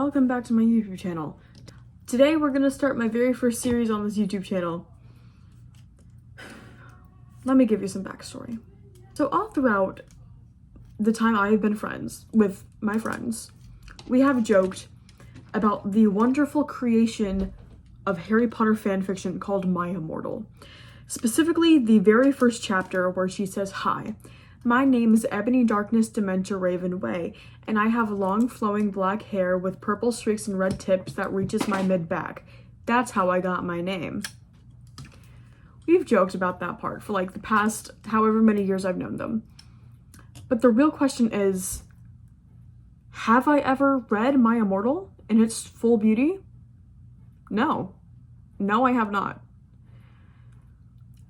welcome back to my YouTube channel. Today we're gonna start my very first series on this YouTube channel. Let me give you some backstory. So all throughout the time I have been friends with my friends, we have joked about the wonderful creation of Harry Potter fanfiction called My Immortal. Specifically, the very first chapter where she says, "Hi, my name is Ebony Darkness Dementia Raven Way, and I have long flowing black hair with purple streaks and red tips that reaches my mid-back. That's how I got my name." We've joked about that part for like the past however many years I've known them. But the real question is, have I ever read My Immortal in its full beauty? No. No, I have not.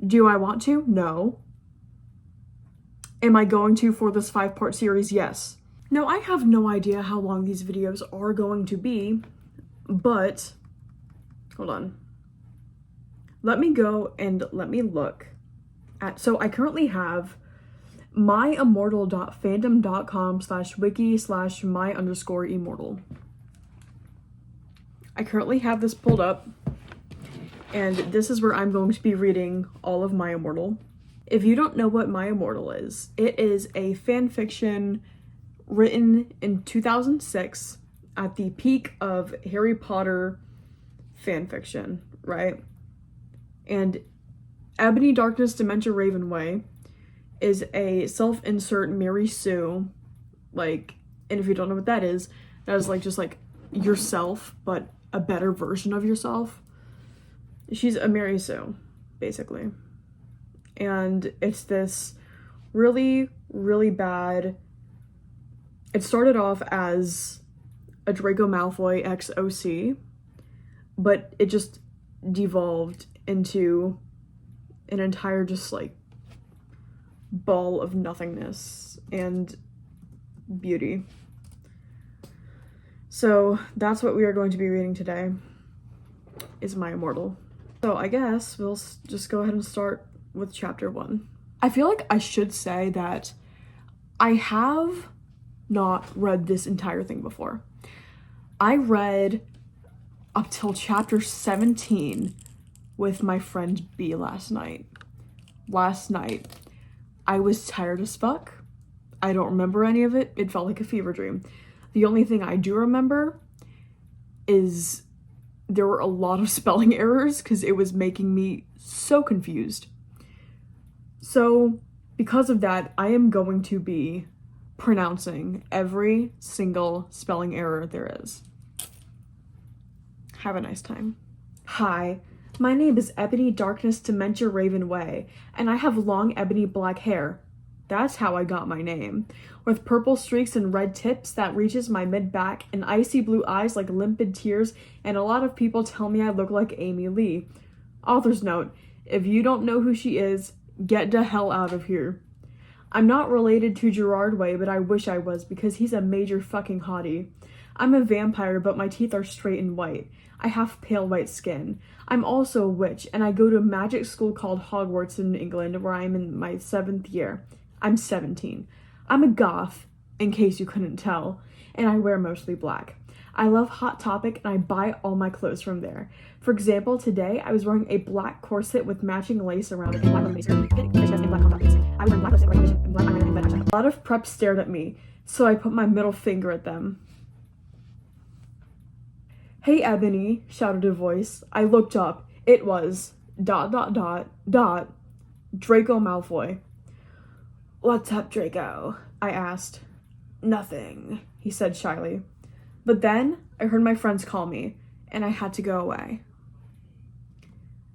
Do I want to? No. Am I going to for this 5-part series? Yes. Now, I have no idea how long these videos are going to be, but hold on. Let me go and let me look at, so I currently have myimmortal.fandom.com/wiki/my_immortal. I currently have this pulled up, and this is where I'm going to be reading all of My Immortal. If you don't know what My Immortal is, it is a fan fiction written in 2006 at the peak of Harry Potter fan fiction, right? And Ebony Darkness Dementia Raven Way is a self-insert Mary Sue, like, and if you don't know what that is like just like yourself, but a better version of yourself. She's a Mary Sue, basically. And it's this really, really bad, it started off as a Draco Malfoy x OC, but it just devolved into an entire just like ball of nothingness and beauty. So that's what we are going to be reading today, is My Immortal. So I guess we'll just go ahead and start with chapter 1. I feel like I should say that I have not read this entire thing before. I read up till chapter 17 with my friend B last night. I was tired as fuck. I don't remember any of it. It felt like a fever dream. The only thing I do remember is there were a lot of spelling errors because it was making me so confused. So because of that, I am going to be pronouncing every single spelling error there is. Have a nice time. Hi, my name is Ebony Darkness Dementia Raven Way, and I have long ebony black hair. That's how I got my name. With purple streaks and red tips that reaches my mid-back, and icy blue eyes like limpid tears, and a lot of people tell me I look like Amy Lee. Author's note, if you don't know who she is, get the hell out of here. I'm not related to Gerard Way, but I wish I was because he's a major fucking hottie. I'm a vampire, but my teeth are straight and white. I have pale white skin. I'm also a witch, and I go to a magic school called Hogwarts in England, where I'm in my 7th year. I'm 17. I'm a goth, in case you couldn't tell, and I wear mostly black. I love Hot Topic, and I buy all my clothes from there. For example, today I was wearing a black corset with matching lace around it and black lace and black contacts. I was wearing black lipstick, black foundation, and black eyeliner and black eyeshadow. A lot of preps stared at me, so I put my middle finger at them. "Hey, Ebony," shouted a voice. I looked up. It was ... Draco Malfoy. "What's up, Draco?" I asked. "Nothing," he said shyly. But then I heard my friends call me, and I had to go away.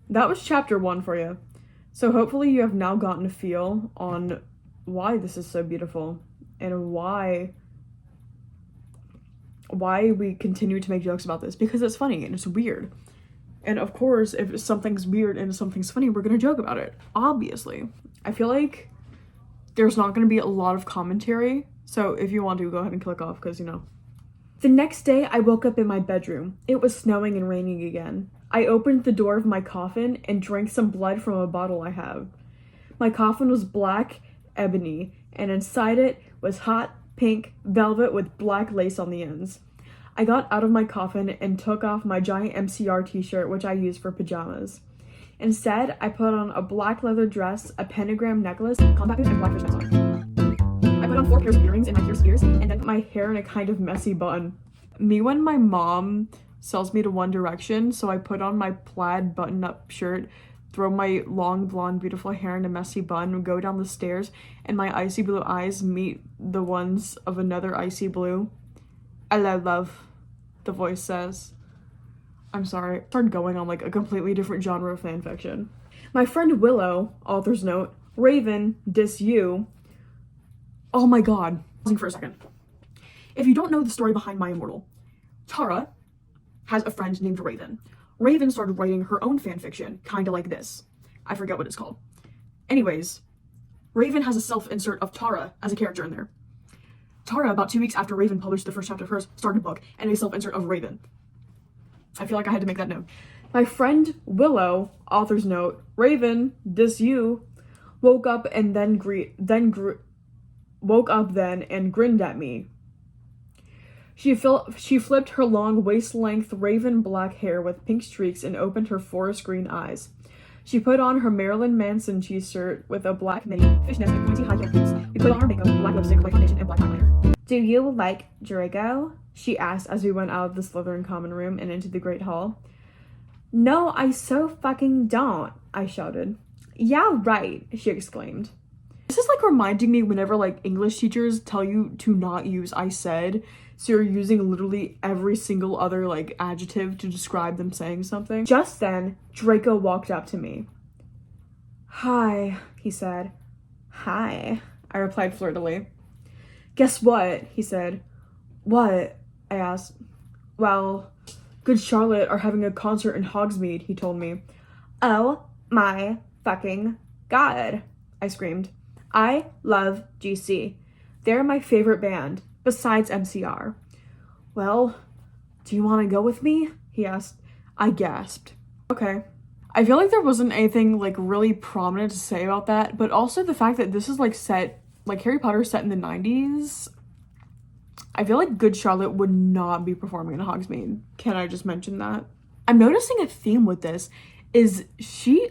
That was chapter 1 for you. So hopefully you have now gotten a feel on why this is so beautiful and why we continue to make jokes about this, because it's funny and it's weird. And of course, if something's weird and something's funny, we're gonna joke about it, obviously. I feel like there's not gonna be a lot of commentary, so if you want to, go ahead and click off, because, you know. The next day, I woke up in my bedroom. It was snowing and raining again. I opened the door of my coffin and drank some blood from a bottle I have. My coffin was black ebony, and inside it was hot pink velvet with black lace on the ends. I got out of my coffin and took off my giant MCR t-shirt, which I used for pajamas. Instead, I put on a black leather dress, a pentagram necklace, combat boots, and black fishnets on. I put on 4 pairs of earrings in my pierced ears, and then put my hair in a kind of messy bun. Me when my mom sells me to One Direction, so I put on my plaid button-up shirt, throw my long, blonde, beautiful hair in a messy bun, go down the stairs, and my icy blue eyes meet the ones of another icy blue. I love, the voice says. I'm sorry, I started going on like a completely different genre of fanfiction. My friend Willow, author's note, Raven, dis you. Oh my god. Pausing for a second. If you don't know the story behind my Immortal, Tara has a friend named Raven. Raven started writing her own fanfiction, kinda like this. I forget what it's called. Anyways, Raven has a self-insert of Tara as a character in there. Tara, about 2 weeks after Raven published the first chapter of hers, started a book and a self-insert of Raven. I feel like I had to make that note. My friend Willow, author's note, Raven, dis you, woke up and woke up then and grinned at me. She flipped her long waist-length raven black hair with pink streaks and opened her forest green eyes. She put on her Marilyn Manson t-shirt with a black mini, fishnet, and pointy high-heel boots. We put on our makeup, black lipstick, white foundation, and black eyeliner. Do you like Draco? She asked as we went out of the Slytherin common room and into the Great Hall. No, I so fucking don't, I shouted. Yeah, right, she exclaimed. This is like reminding me whenever like English teachers tell you to not use I said, so you're using literally every single other like adjective to describe them saying something. Just then, Draco walked up to me. Hi, he said. Hi, I replied flirtily. Guess what? He said. What? I asked. Well, Good Charlotte are having a concert in Hogsmeade, he told me. Oh my fucking god, I screamed. I love GC. They're my favorite band, besides MCR. Well, do you want to go with me? He asked. I gasped. Okay. I feel like there wasn't anything like really prominent to say about that, but also the fact that this is like set, like Harry Potter set in the 90s. I feel like Good Charlotte would not be performing in Hogsmeade. Can I just mention that? I'm noticing a theme with this is she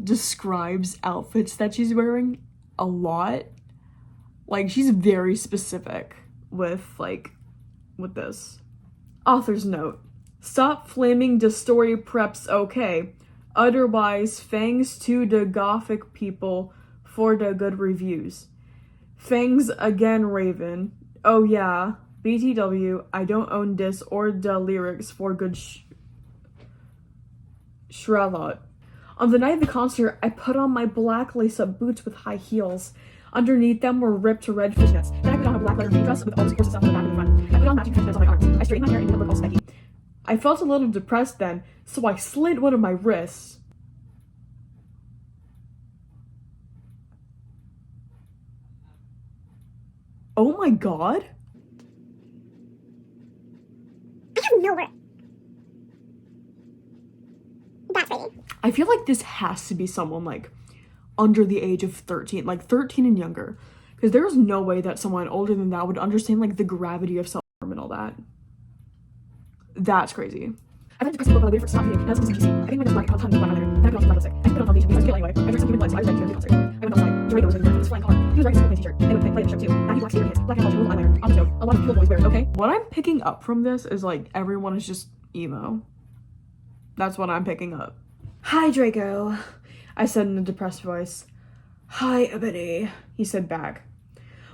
describes outfits that she's wearing a lot. Like she's very specific with this. Author's note. Stop flaming the story preps okay. Otherwise, thanks to the gothic people for the good reviews. Thanks again, Raven. Oh yeah, BTW, I don't own this or the lyrics for Good Charlotte. On the night of the concert, I put on my black lace-up boots with high heels. Underneath them were ripped red fishnets. Then I put on a black leather mini dress with all the corsets stuff on the back and the front. I put on matching fishnets on my arms. I straightened my hair and made it look all spiky. I felt a little depressed then, so I slid one of my wrists. Oh my god? I have nowhere. That's crazy. I feel like this has to be someone like under the age of 13, like 13 and younger. Because there's no way that someone older than that would understand like the gravity of self-harm and all that. That's crazy. I went to Crystal Book later for stop eating, and I was using GC. I think my just black called tongue black leather. Then I put on lipstick. I put on foundation because I was feeling anyway. I drank some human blood, so I was ready to go to the concert. I went outside. Draco was wearing his flying collar. He was wearing a simple t-shirt. They would play the show too. Baggy black skater pants, black and little eyeliner. On the show, a lot of cool boys wear it, okay? What I'm picking up from this is like everyone is just emo. That's what I'm picking up. Hi, Draco, I said in a depressed voice. Hi, Ebony, he said back.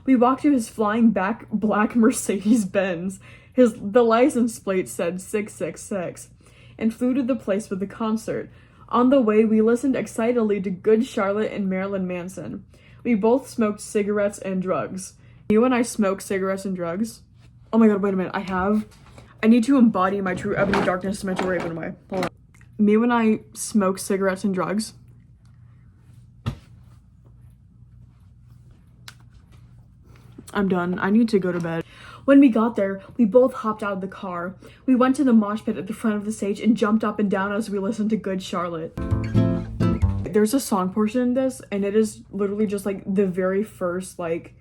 We walked to his flying back black Mercedes-Benz. The license plate said 666, and flew to the place with the concert. On the way, we listened excitedly to Good Charlotte and Marilyn Manson. We both smoked cigarettes and drugs. You and I smoke cigarettes and drugs? Oh my god, wait a minute, I need to embody my true Ebony Darkness Dementia Raven way. Hold on. Me when I smoke cigarettes and drugs? I'm done. I need to go to bed. When we got there, we both hopped out of the car. We went to the mosh pit at the front of the stage and jumped up and down as we listened to Good Charlotte. There's a song portion in this, and it is literally just like the very first like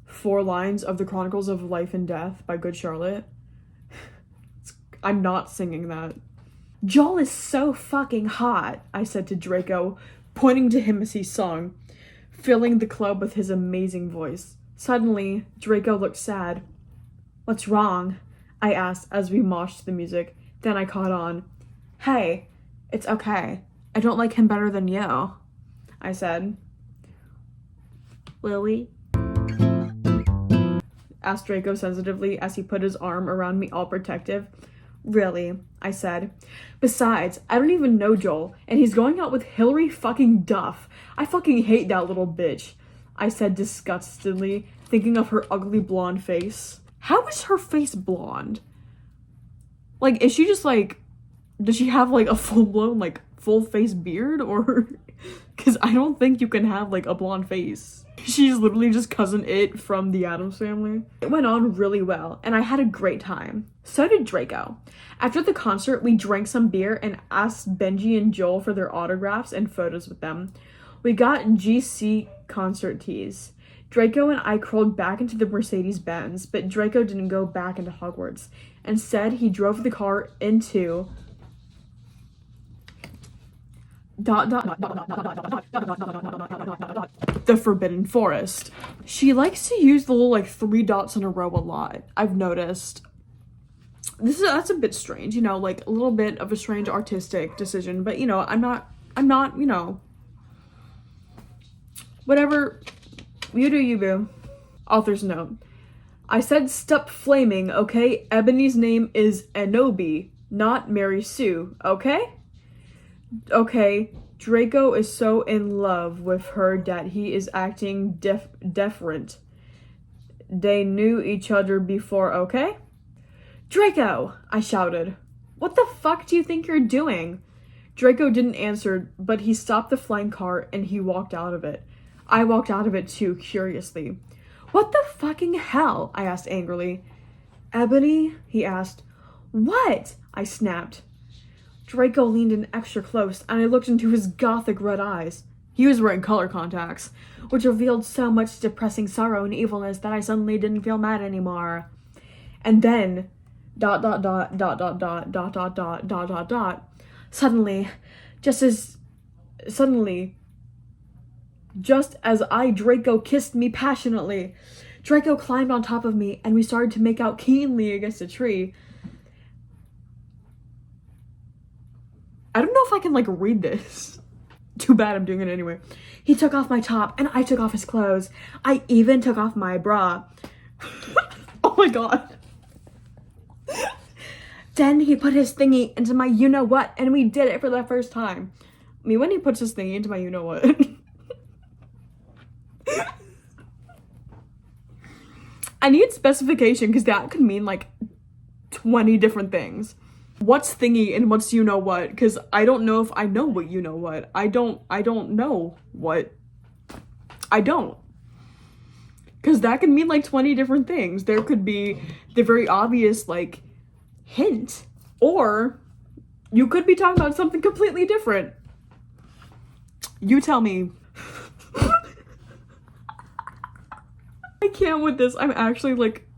4 lines of the Chronicles of Life and Death by Good Charlotte. I'm not singing that. Joel is so fucking hot, I said to Draco, pointing to him as he sung, filling the club with his amazing voice. Suddenly, Draco looked sad. What's wrong? I asked as we moshed to the music. Then I caught on. Hey, it's okay. I don't like him better than you, I said. Will we? Asked Draco sensitively as he put his arm around me all protective. Really, I said. Besides, I don't even know Joel, and he's going out with Hillary fucking Duff. I fucking hate that little bitch, I said disgustedly, thinking of her ugly blonde face. How is her face blonde? Like, is she just like, does she have like a full-blown, like, full face beard, or? Because I don't think you can have like a blonde face. She's literally just cousin It from the Addams Family. It went on really well, and I had a great time. So did Draco. After the concert, we drank some beer and asked Benji and Joel for their autographs and photos with them. We got GC concert tees. Draco and I crawled back into the Mercedes-Benz, but Draco didn't go back into Hogwarts. Instead, he drove the car into the Forbidden Forest. She likes to use the little like 3 dots in a row a lot, I've noticed. That's a bit strange, you know, like a little bit of a strange artistic decision, but you know, I'm not, you know, whatever, you do you, boo. Author's note. I said stop flaming, okay? Ebony's name is Enobi, not Mary Sue, okay? Okay, Draco is so in love with her that he is acting deferent. They knew each other before, okay? Draco! I shouted. What the fuck do you think you're doing? Draco didn't answer, but he stopped the flying car and he walked out of it. I walked out of it too, curiously. What the fucking hell? I asked angrily. Ebony? He asked. What? I snapped. Draco leaned in extra close, and I looked into his gothic red eyes. He was wearing color contacts, which revealed so much depressing sorrow and evilness that I suddenly didn't feel mad anymore. And then, suddenly, just as I, Draco, kissed me passionately, Draco climbed on top of me, and we started to make out keenly against a tree. I don't know if I can, like, read this. Too bad I'm doing it anyway. He took off my top, and I took off his clothes. I even took off my bra. Oh my god. Then he put his thingy into my you-know-what, and we did it for the first time. I mean, when he puts his thingy into my you-know-what. I need specification, because that could mean, like, 20 different things. What's thingy and what's you-know-what? Because I don't know if I know what you-know-what. I don't know what. I don't. Because that could mean, like, 20 different things. There could be the very obvious, like, hint. Or you could be talking about something completely different. You tell me. I can't with this. I'm actually, like,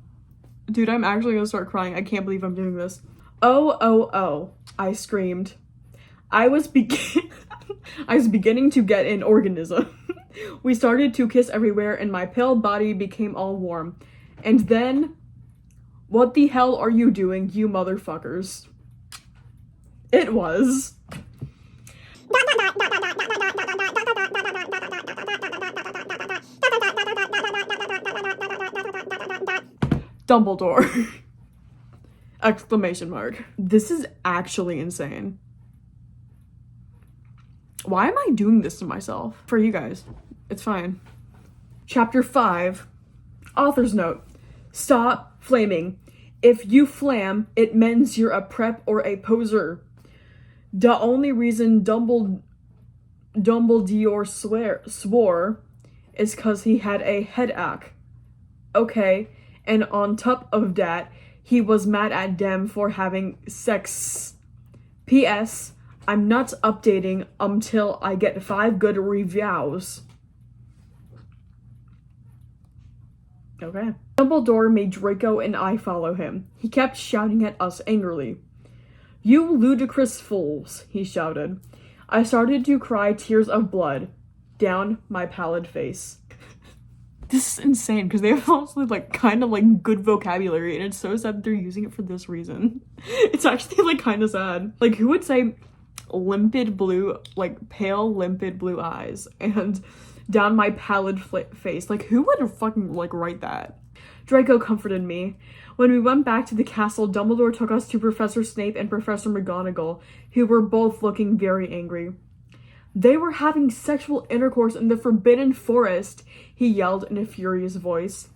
dude, I'm actually gonna start crying. I can't believe I'm doing this. Oh, I screamed. I was beginning to get an organism. We started to kiss everywhere and my pale body became all warm. And then, what the hell are you doing, you motherfuckers? It was. Dumbledore. Exclamation mark. This is actually insane. Why am I doing this to myself? For you guys. It's fine. Chapter 5. Author's note. Stop flaming. If you flam, it means you're a prep or a poser. The only reason Dumbledore swore is because he had a headache. Okay, and on top of that, he was mad at them for having sex. P.S. I'm not updating until I get 5 good reviews. Okay. Dumbledore made Draco and I follow him. He kept shouting at us angrily. "You ludicrous fools," he shouted. I started to cry tears of blood down my pallid face. This is insane because they have also like kind of like good vocabulary, and it's so sad that they're using it for this reason. It's actually like kind of sad. Like, who would say limpid blue, like pale limpid blue eyes and down my pallid face? Like, who would fucking like write that? Draco comforted me. When we went back to the castle, Dumbledore took us to Professor Snape and Professor McGonagall, who were both looking very angry. They were having sexual intercourse in the Forbidden Forest, he yelled in a furious voice.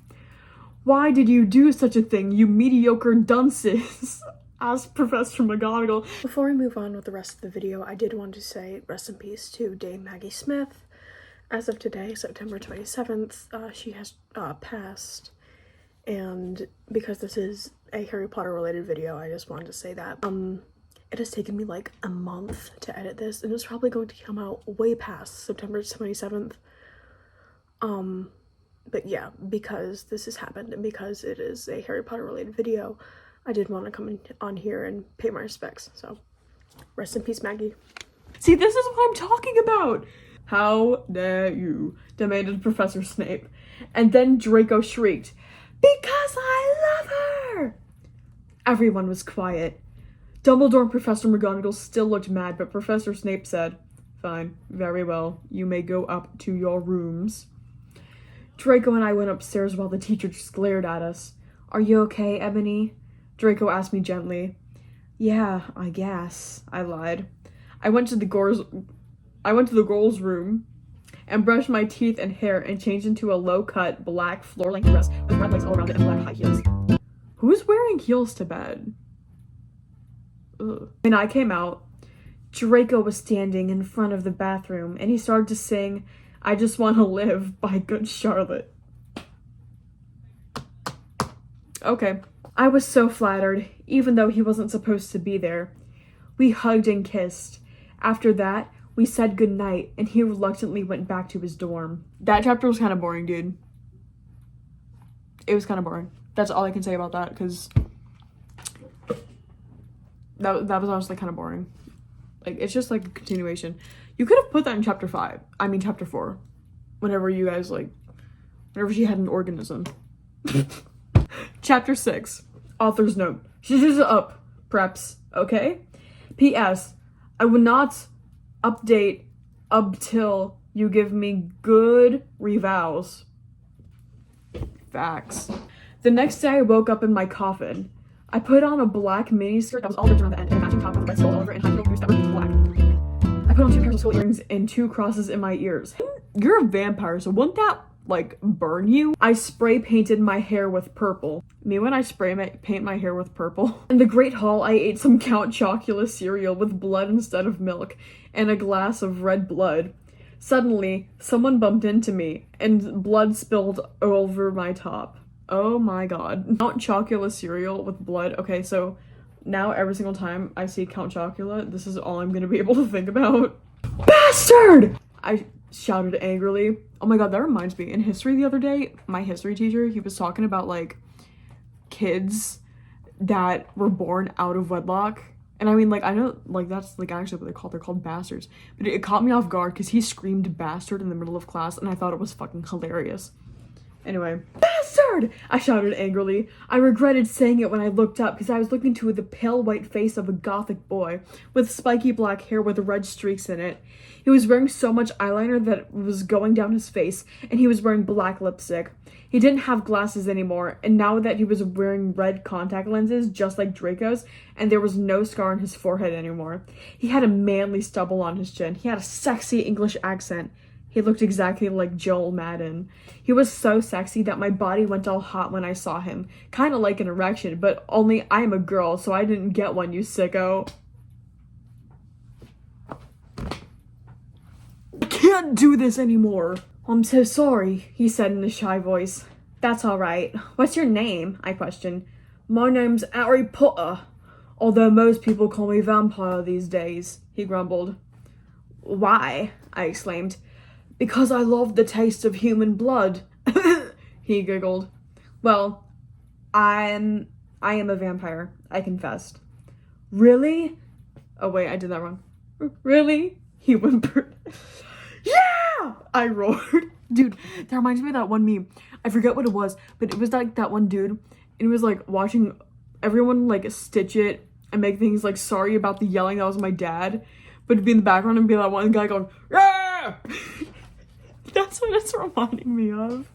Why did you do such a thing, you mediocre dunces? Asked Professor McGonagall. Before we move on with the rest of the video, I did want to say rest in peace to Dame Maggie Smith. As of today, September 27th, she has passed. And because this is a Harry Potter related video, I just wanted to say that. It has taken me like a month to edit this, and it's probably going to come out way past September 27th. But yeah, because this has happened and because it is a Harry Potter related video, I did want to come on here and pay my respects. So, rest in peace, Maggie. See, this is what I'm talking about! How dare you, demanded Professor Snape. And then Draco shrieked, because I love her! Everyone was quiet. Dumbledore and Professor McGonagall still looked mad, but Professor Snape said, fine, very well, you may go up to your rooms. Draco and I went upstairs while the teacher just glared at us. Are you okay, Ebony? Draco asked me gently. Yeah, I guess, I lied. I went to the girls' room and brushed my teeth and hair and changed into a low-cut, black, floor-length dress with red lace all around it and black high heels. Who's wearing heels to bed? Ugh. When I came out, Draco was standing in front of the bathroom, and he started to sing I Just Want to Live by Good Charlotte. Okay. I was so flattered, even though he wasn't supposed to be there. We hugged and kissed. After that, we said goodnight, and he reluctantly went back to his dorm. That chapter was kind of boring, dude. It was kind of boring. That's all I can say about that, because that was honestly kind of boring. Like, it's just like a continuation. You could have put that in chapter 4. Whenever you guys, like, whenever she had an organism. Chapter 6. Author's note. She's up, preps, okay? P.S. I will not update until you give me good revals. Facts. The next day I woke up in my coffin. I put on a black miniskirt that was all ripped around the end and a matching top with a red skull all over it and high heel boots that were black. I put on 2 pairs of skull earrings and 2 crosses in my ears. You're a vampire, so wouldn't that, like, burn you? I spray painted my hair with purple. Me when I paint my hair with purple. In the Great Hall, I ate some Count Chocula cereal with blood instead of milk and a glass of red blood. Suddenly, someone bumped into me and blood spilled over my top. Oh my god. Count Chocula cereal with blood. Okay, so now every single time I see Count Chocula, this is all I'm gonna be able to think about. Bastard! I shouted angrily. Oh my god, that reminds me. In history the other day, my history teacher, he was talking about, like, kids that were born out of wedlock. And I mean, like, I know, like, that's, like, actually what they're called. They're called bastards. But it caught me off guard because he screamed bastard in the middle of class, and I thought it was fucking hilarious. Anyway. Bastard! I shouted angrily. I regretted saying it when I looked up because I was looking to the pale white face of a gothic boy with spiky black hair with red streaks in it. He was wearing so much eyeliner that it was going down his face, and he was wearing black lipstick. He didn't have glasses anymore, and now that he was wearing red contact lenses just like Draco's, and there was no scar on his forehead anymore. He had a manly stubble on his chin. He had a sexy English accent. He looked exactly like Joel Madden. He was so sexy that my body went all hot when I saw him. Kind of like an erection, but only I'm a girl, so I didn't get one, you sicko. I can't do this anymore. I'm so sorry, he said in a shy voice. That's alright. What's your name? I questioned. My name's Harry Potter, although most people call me Vampire these days, he grumbled. Why? I exclaimed. Because I love the taste of human blood, he giggled. Well, I am a vampire, I confessed. Really? Oh wait, I did that wrong. Really? He whimpered. Yeah! I roared. Dude, that reminds me of that one meme. I forget what it was, but it was like that one dude, and it was like watching everyone like stitch it and make things like sorry about the yelling that was my dad, but it'd be in the background and be that one guy going, yeah! That's what it's reminding me of.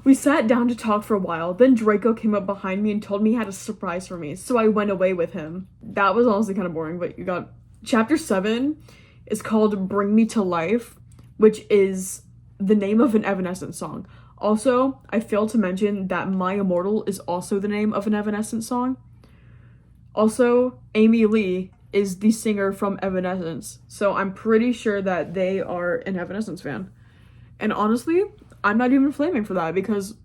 We sat down to talk for a while, then Draco came up behind me and told me he had a surprise for me, so I went away with him. That was honestly kind of boring, but you got... Chapter 7 is called Bring Me to Life, which is the name of an Evanescence song. Also, I failed to mention that My Immortal is also the name of an Evanescence song. Also, Amy Lee is the singer from Evanescence, so I'm pretty sure that they are an Evanescence fan. And honestly, I'm not even flaming for that because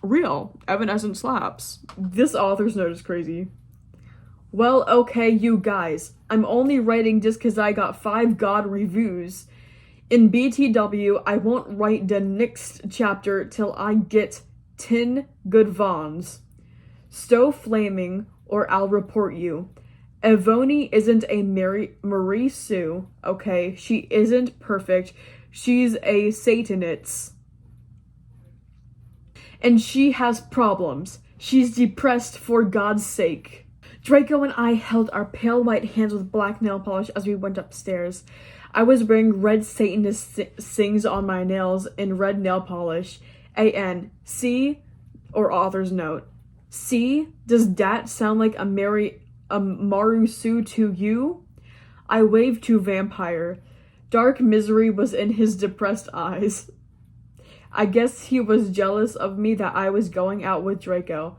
real, Evanescence slaps. This author's note is crazy. Well, okay, you guys. I'm only writing just because I got 5 God reviews. In BTW, I won't write the next chapter till I get 10 good vons. Stow flaming or I'll report you. Ebony isn't a Marie Sue, okay? She isn't perfect. She's a Satanist. And she has problems. She's depressed for God's sake. Draco and I held our pale white hands with black nail polish as we went upstairs. I was wearing red Satanist sings on my nails in red nail polish. A.N. C, or author's note. C, does that sound like a Marusu to you? I waved to Vampire. Dark misery was in his depressed eyes. I guess he was jealous of me that I was going out with Draco.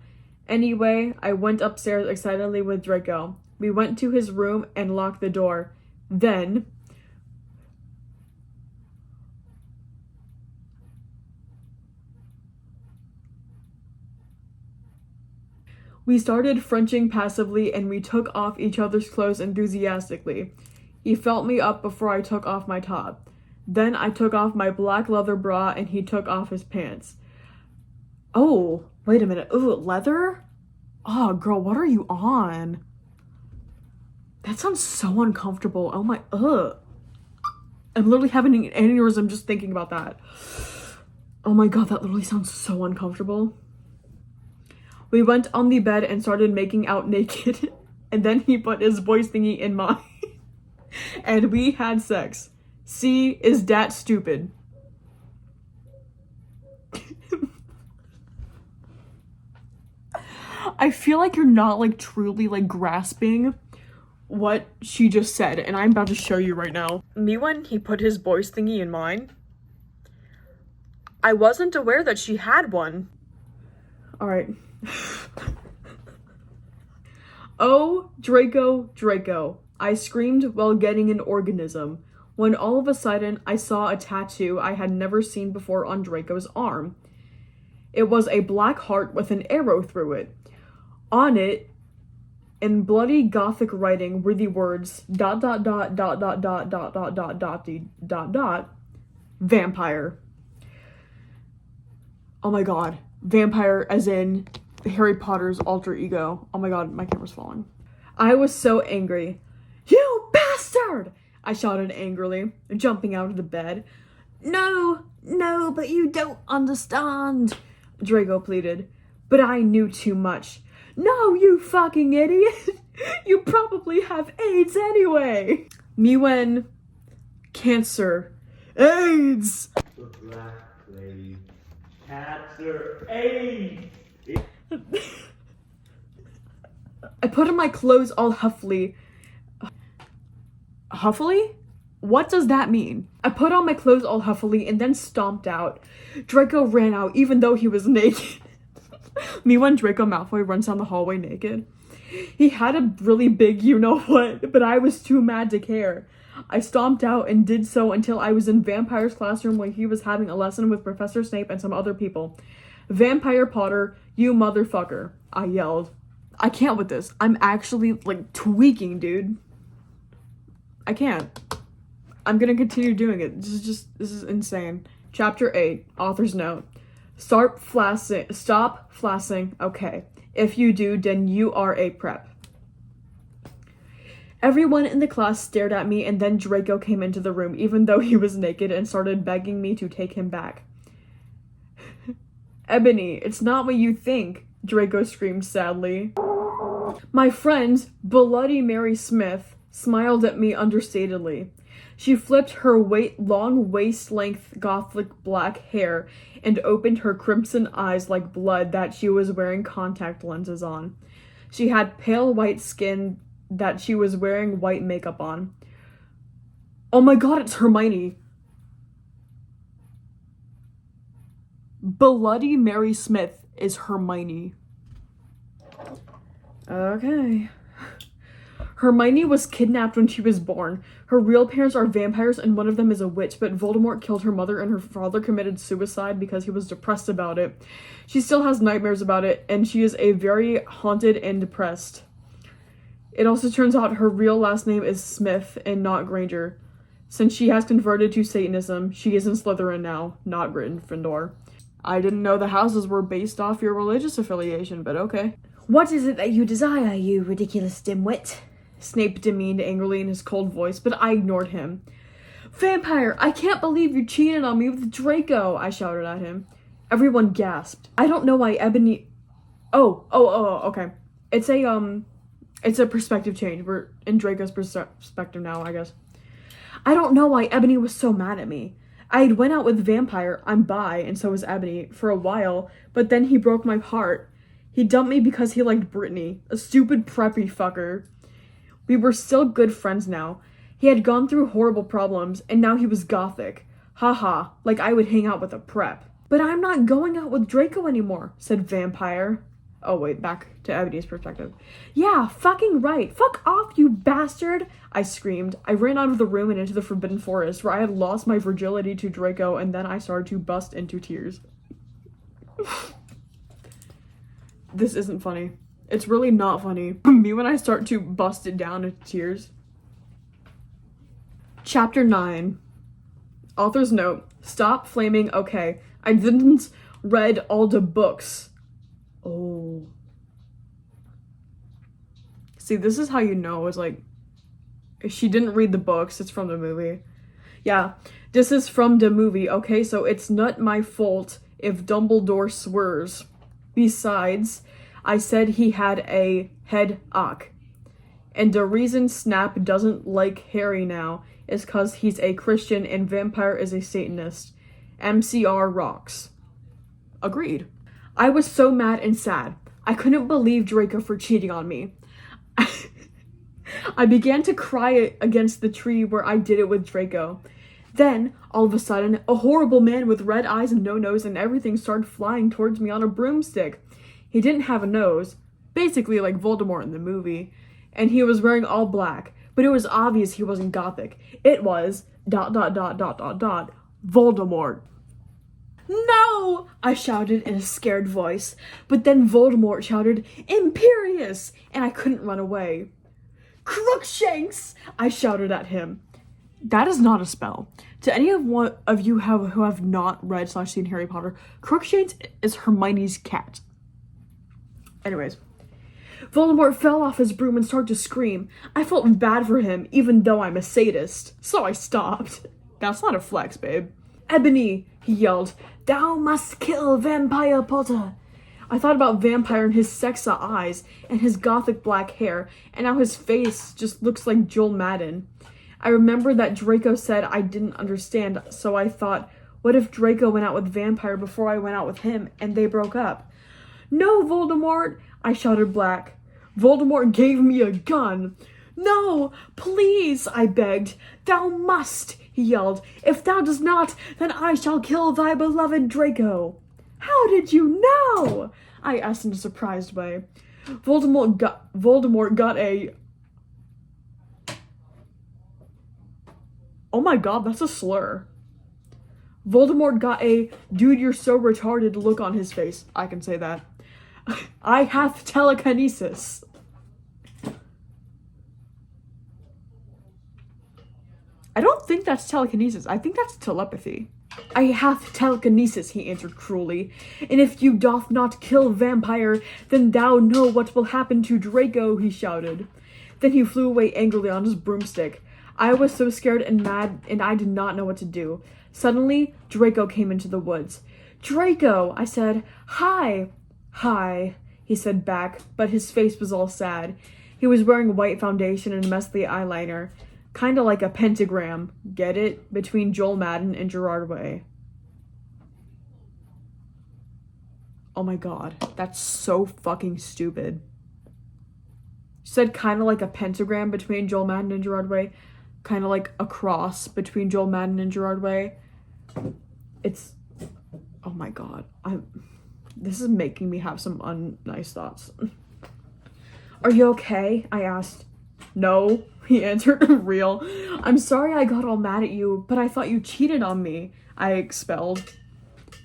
Anyway, I went upstairs excitedly with Draco. We went to his room and locked the door. Then... we started Frenching passively and we took off each other's clothes enthusiastically. He felt me up before I took off my top. Then I took off my black leather bra and he took off his pants. Oh, wait a minute. Ooh, leather? Oh, girl, what are you on? That sounds so uncomfortable. Oh my, ugh. I'm literally having an aneurysm just thinking about that. Oh my god, that literally sounds so uncomfortable. We went on the bed and started making out naked. And then he put his voice thingy in mine. And we had sex. See, is that stupid? I feel like you're not like truly like grasping what she just said, and I'm about to show you right now. Me when he put his voice thingy in mine, I wasn't aware that she had one. Alright. Oh, Draco, Draco. I screamed while getting an organism, when all of a sudden I saw a tattoo I had never seen before on Draco's arm. It was a black heart with an arrow through it. On it, in bloody gothic writing, were the words ... vampire. Oh my god. Vampire as in Harry Potter's alter ego. Oh my god, my camera's falling. I was so angry. You bastard! I shouted angrily, jumping out of the bed. No, but you don't understand, Draco pleaded. But I knew too much. No, you fucking idiot! You probably have AIDS anyway! Me when... Cancer. AIDS! The black lady. Cancer. AIDS! I put on my clothes all huffily. Huffily? What does that mean? I put on my clothes all huffily and then stomped out. Draco ran out even though he was naked. Me when Draco Malfoy runs down the hallway naked. He had a really big you-know-what, but I was too mad to care. I stomped out and did so until I was in Vampire's classroom where he was having a lesson with Professor Snape and some other people. Vampire Potter, you motherfucker, I yelled. I can't with this. I'm actually, like, tweaking, dude. I can't. I'm gonna continue doing it. This is insane. Chapter 8, author's note. Stop flassing. Okay. If you do, then you are a prep. Everyone in the class stared at me, and then Draco came into the room, even though he was naked, and started begging me to take him back. Ebony, it's not what you think, Draco screamed sadly. My friend, Bloody Mary Smith, smiled at me understatedly. She flipped her long waist-length gothic black hair and opened her crimson eyes like blood that she was wearing contact lenses on. She had pale white skin that she was wearing white makeup on. Oh my god, it's Hermione! Bloody Mary Smith is Hermione. Okay. Hermione was kidnapped when she was born. Her real parents are vampires and one of them is a witch, but Voldemort killed her mother and her father committed suicide because he was depressed about it. She still has nightmares about it, and she is a very haunted and depressed. It also turns out her real last name is Smith and not Granger. Since she has converted to Satanism, she is in Slytherin now, not Gryffindor. I didn't know the houses were based off your religious affiliation, but okay. What is it that you desire, you ridiculous dimwit? Snape demeaned angrily in his cold voice, but I ignored him. Vampire, I can't believe you cheated on me with Draco, I shouted at him. Everyone gasped. I don't know why Ebony... Oh, okay. It's a perspective change. We're in Draco's perspective now, I guess. I don't know why Ebony was so mad at me. I had went out with Vampire, I'm bi, and so was Ebony, for a while, but then he broke my heart. He dumped me because he liked Brittany, a stupid preppy fucker. We were still good friends now. He had gone through horrible problems, and now he was gothic. Haha, like I would hang out with a prep. But I'm not going out with Draco anymore, said Vampire. Oh wait, back to Ebony's perspective. Yeah, fucking right. Fuck off, you bastard! I screamed. I ran out of the room and into the Forbidden Forest, where I had lost my virginity to Draco, and then I started to bust into tears. This isn't funny. It's really not funny. Me when I start to bust it down into tears. Chapter 9. Author's note. Stop flaming okay. I didn't read all the books. Oh. See, this is how you know it's like she didn't read the books, it's from the movie. Yeah, this is from the movie, okay? So it's not my fault if Dumbledore swears. Besides, I said he had a head ache. And the reason Snap doesn't like Harry now is cause he's a Christian and Vampire is a Satanist. MCR rocks. Agreed. I was so mad and sad. I couldn't believe Draco for cheating on me. I began to cry against the tree where I did it with Draco. Then, all of a sudden, a horrible man with red eyes and no nose and everything started flying towards me on a broomstick. He didn't have a nose, basically like Voldemort in the movie, and he was wearing all black, but it was obvious he wasn't gothic. It was ... Voldemort. No! I shouted in a scared voice, but then Voldemort shouted, Imperious! And I couldn't run away. Crookshanks! I shouted at him. That is not a spell. To any of you who have not read / seen Harry Potter, Crookshanks is Hermione's cat. Anyways. Voldemort fell off his broom and started to scream. I felt bad for him, even though I'm a sadist. So I stopped. That's not a flex, babe. Ebony, he yelled. Thou must kill Vampire Potter. I thought about Vampire and his sexa eyes and his gothic black hair, and now his face just looks like Joel Madden. I remembered that Draco said I didn't understand, so I thought, what if Draco went out with Vampire before I went out with him, and they broke up? No, Voldemort, I shouted back. Voldemort gave me a gun. No, please, I begged. Thou must, he yelled. If thou does not, then I shall kill thy beloved Draco. How did you know? I asked in a surprised way. Voldemort got a... Oh my god, that's a slur. Voldemort got a dude you're so retarded look on his face. I can say that. I have telekinesis. I don't think that's telekinesis. I think that's telepathy. I have telekinesis, he answered cruelly. And if you doth not kill Vampire, then thou know what will happen to Draco, he shouted. Then he flew away angrily on his broomstick. I was so scared and mad, and I did not know what to do. Suddenly, Draco came into the woods. "Draco!" I said. "Hi!" "Hi," he said back, but his face was all sad. He was wearing white foundation and messy eyeliner. Kinda like a pentagram. Get it? Between Joel Madden and Gerard Way. Oh my god, that's so fucking stupid. She said kinda like a pentagram between Joel Madden and Gerard Way. Kinda like a cross between Joel Madden and Gerard Way. It's... oh my god. This is making me have some unnice thoughts. "Are you okay?" I asked. "No," he answered. "Real. I'm sorry I got all mad at you, but I thought you cheated on me," I expelled.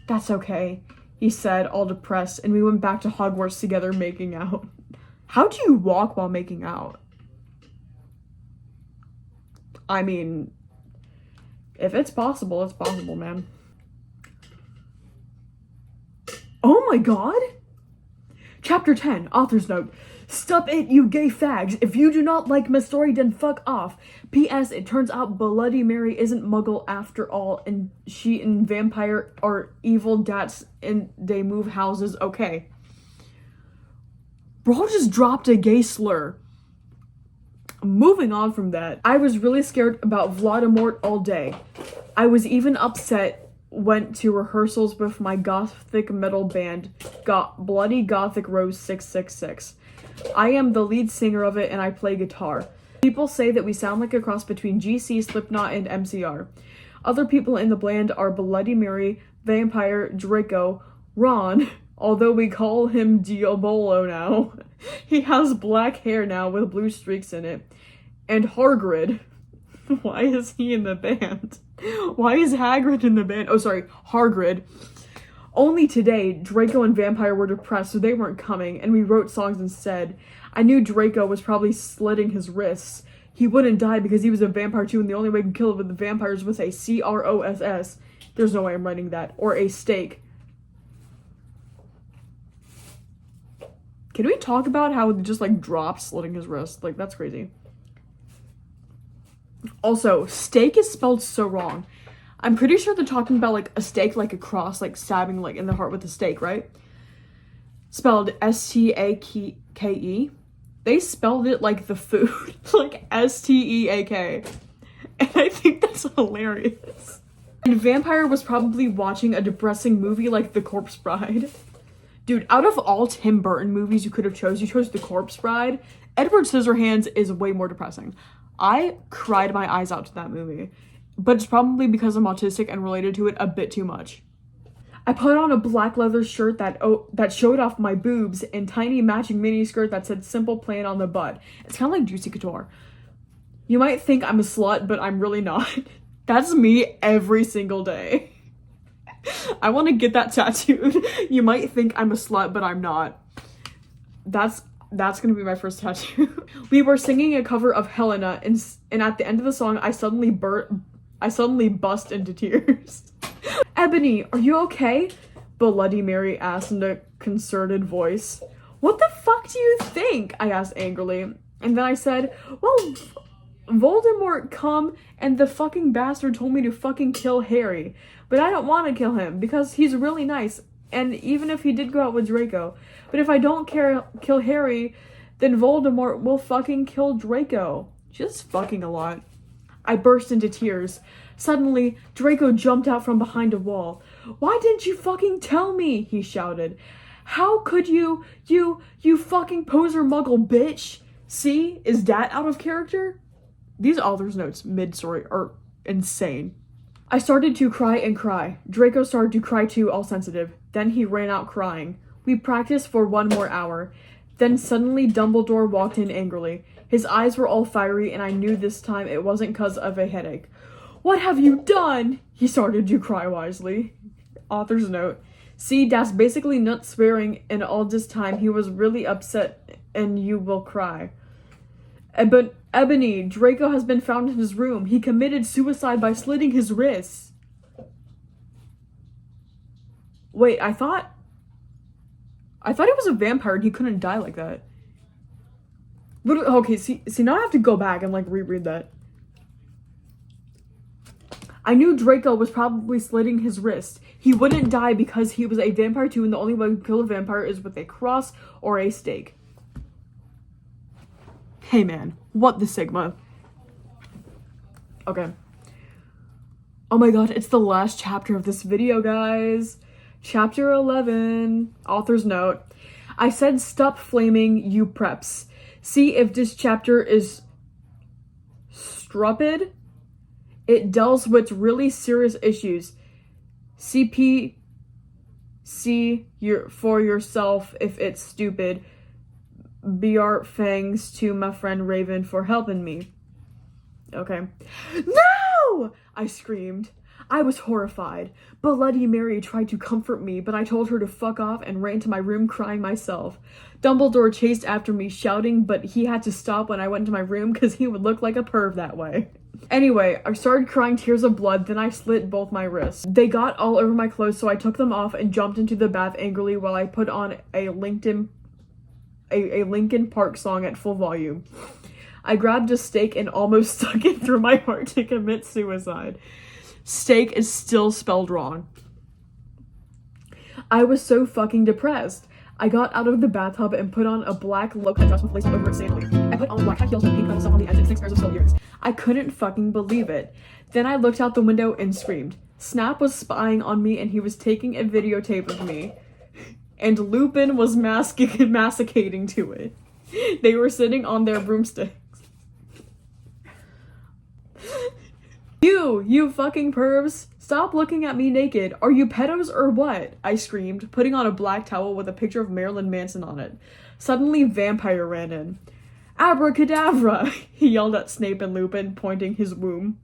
"That's okay," he said, all depressed, and we went back to Hogwarts together making out. How do you walk while making out? I mean, if it's possible, it's possible, man. Oh my god! Chapter 10, author's note. "Stop it, you gay fags. If you do not like my story, then fuck off. P.S. It turns out Bloody Mary isn't Muggle after all, and she and Vampire are evil dats and they move houses. Okay." Bro just dropped a gay slur. Moving on from that, I was really scared about Voldemort all day. I was even upset, went to rehearsals with my gothic metal band, Bloody Gothic Rose 666. I am the lead singer of it and I play guitar. People say that we sound like a cross between GC, Slipknot, and MCR. Other people in the band are Bloody Mary, Vampire, Draco, Ron, although we call him Diabolo now. He has black hair now with blue streaks in it. And Hagrid. Why is he in the band? Why is Hagrid in the band? Oh, sorry, Hagrid. Only today, Draco and Vampire were depressed, so they weren't coming, and we wrote songs instead. I knew Draco was probably slitting his wrists. He wouldn't die because he was a vampire too, and the only way to kill it with the vampires was a CROSS. There's no way I'm writing that. Or a stake. Can we talk about how it just, like, dropped slitting his wrist? Like, that's crazy. Also, steak is spelled so wrong. I'm pretty sure they're talking about, like, a stake, like a cross, like, stabbing, like, in the heart with a stake, right? Spelled S-T-A-K-E. They spelled it like the food, like S-T-E-A-K. And I think that's hilarious. And Vampire was probably watching a depressing movie like The Corpse Bride. Dude, out of all Tim Burton movies you could have you chose The Corpse Bride. Edward Scissorhands is way more depressing. I cried my eyes out to that movie, but it's probably because I'm autistic and related to it a bit too much. I put on a black leather shirt that showed off my boobs and tiny matching mini skirt that said Simple Plan on the butt. It's kind of like Juicy Couture. You might think I'm a slut, but I'm really not. That's me every single day. I want to get that tattooed. You might think I'm a slut, but I'm not. That's gonna be my first tattoo. We were singing a cover of Helena, and at the end of the song, I suddenly bust into tears. "Ebony, are you okay?" Bloody Mary asked in a concerted voice. "What the fuck do you think?" I asked angrily. And then I said, "Well, Voldemort come and the fucking bastard told me to fucking kill Harry. But I don't want to kill him because he's really nice. And even if he did go out with Draco. But if I don't kill Harry, then Voldemort will fucking kill Draco." Just fucking a lot. I burst into tears. Suddenly, Draco jumped out from behind a wall. "Why didn't you fucking tell me?" he shouted. "How could you fucking poser muggle bitch? See, is that out of character?" These author's notes mid-story are insane. I started to cry and cry. Draco started to cry too, all sensitive. Then he ran out crying. We practiced for 1 more hour. Then suddenly Dumbledore walked in angrily. His eyes were all fiery, and I knew this time it wasn't 'cause of a headache. "What have you done?" He started to cry wisely. Author's note. See, that's basically not swearing, and all this time he was really upset, and you will cry. Ebony, Draco has been found in his room. He committed suicide by slitting his wrists." Wait, I thought he was a vampire and he couldn't die like that. Literally, okay, see, now I have to go back and, like, reread that. I knew Draco was probably slitting his wrist. He wouldn't die because he was a vampire too, and the only way to kill a vampire is with a cross or a stake. Hey man, what the Sigma? Okay. Oh my god, it's the last chapter of this video, guys. Chapter 11. Author's note. I said stop flaming, you preps. See if this chapter is stupid. It deals with really serious issues. CP for yourself if it's stupid. BR thanks to my friend Raven for helping me. Okay. No! I screamed. I was horrified. Bloody Mary tried to comfort me, but I told her to fuck off and ran to my room crying myself. Dumbledore chased after me shouting, but he had to stop when I went to my room because he would look like a perv that way. Anyway, I started crying tears of blood, then I slit both my wrists. They got all over my clothes, so I took them off and jumped into the bath angrily while I put on a Linkin Park song at full volume. I grabbed a stake and almost stuck it through my heart to commit suicide. Stake is still spelled wrong. I was so fucking depressed. I got out of the bathtub and put on a black low-cut dress with lace over its sandals. I put on black high heels with pink stuff on the ends and 6 pairs of silk earrings. I couldn't fucking believe it. Then I looked out the window and screamed. Snap was spying on me and he was taking a videotape of me. And Lupin was masticating to it. They were sitting on their broomsticks. You fucking pervs! Stop looking at me naked. Are you pedos or what? I screamed, putting on a black towel with a picture of Marilyn Manson on it. Suddenly, Vampire ran in. Abracadabra! He yelled at Snape and Lupin, pointing his womb.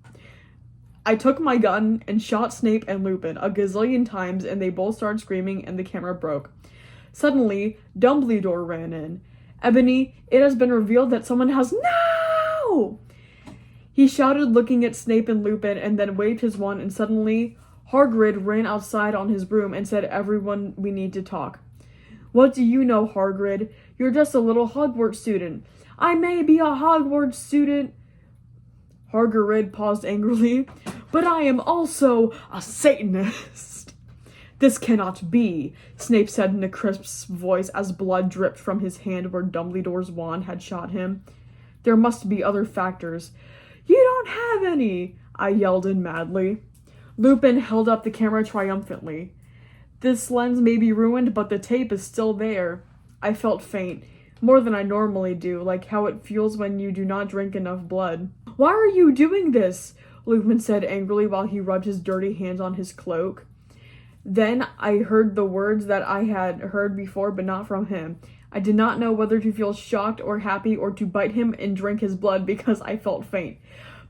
I took my gun and shot Snape and Lupin a gazillion times, and they both started screaming and the camera broke. Suddenly, Dumbledore ran in. Ebony, it has been revealed that someone has— No! He shouted, looking at Snape and Lupin, and then waved his wand, and suddenly, Hagrid ran outside on his broom and said, "Everyone, we need to talk." What do you know, Hagrid? You're just a little Hogwarts student. I may be a Hogwarts student. Hagrid paused angrily. But I am also a Satanist. This cannot be, Snape said in a crisp voice as blood dripped from his hand where Dumbledore's wand had shot him. There must be other factors. You don't have any, I yelled in madly. Lupin held up the camera triumphantly. This lens may be ruined, but the tape is still there. I felt faint, more than I normally do, like how it feels when you do not drink enough blood. Why are you doing this? Lupin said angrily while he rubbed his dirty hands on his cloak. Then I heard the words that I had heard before, but not from him. I did not know whether to feel shocked or happy or to bite him and drink his blood because I felt faint.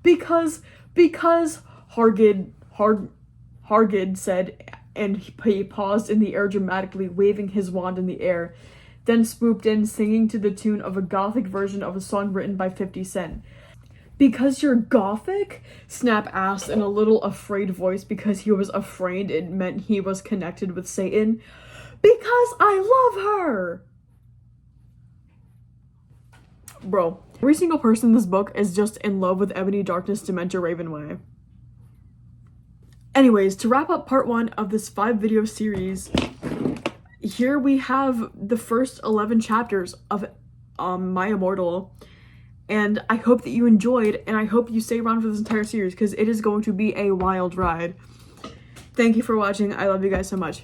Because Hagrid said, and he paused in the air dramatically, waving his wand in the air, then swooped in, singing to the tune of a gothic version of a song written by 50 Cent. Because you're gothic? Snap asked in a little afraid voice because he was afraid it meant he was connected with Satan. Because I love her! Bro, every single person in this book is just in love with Ebony, Darkness, Dementia, Raven Way. Anyways, to wrap up part 1 of this 5-video series, here we have the first 11 chapters of My Immortal. And I hope that you enjoyed, and I hope you stay around for this entire series because it is going to be a wild ride. Thank you for watching. I love you guys so much.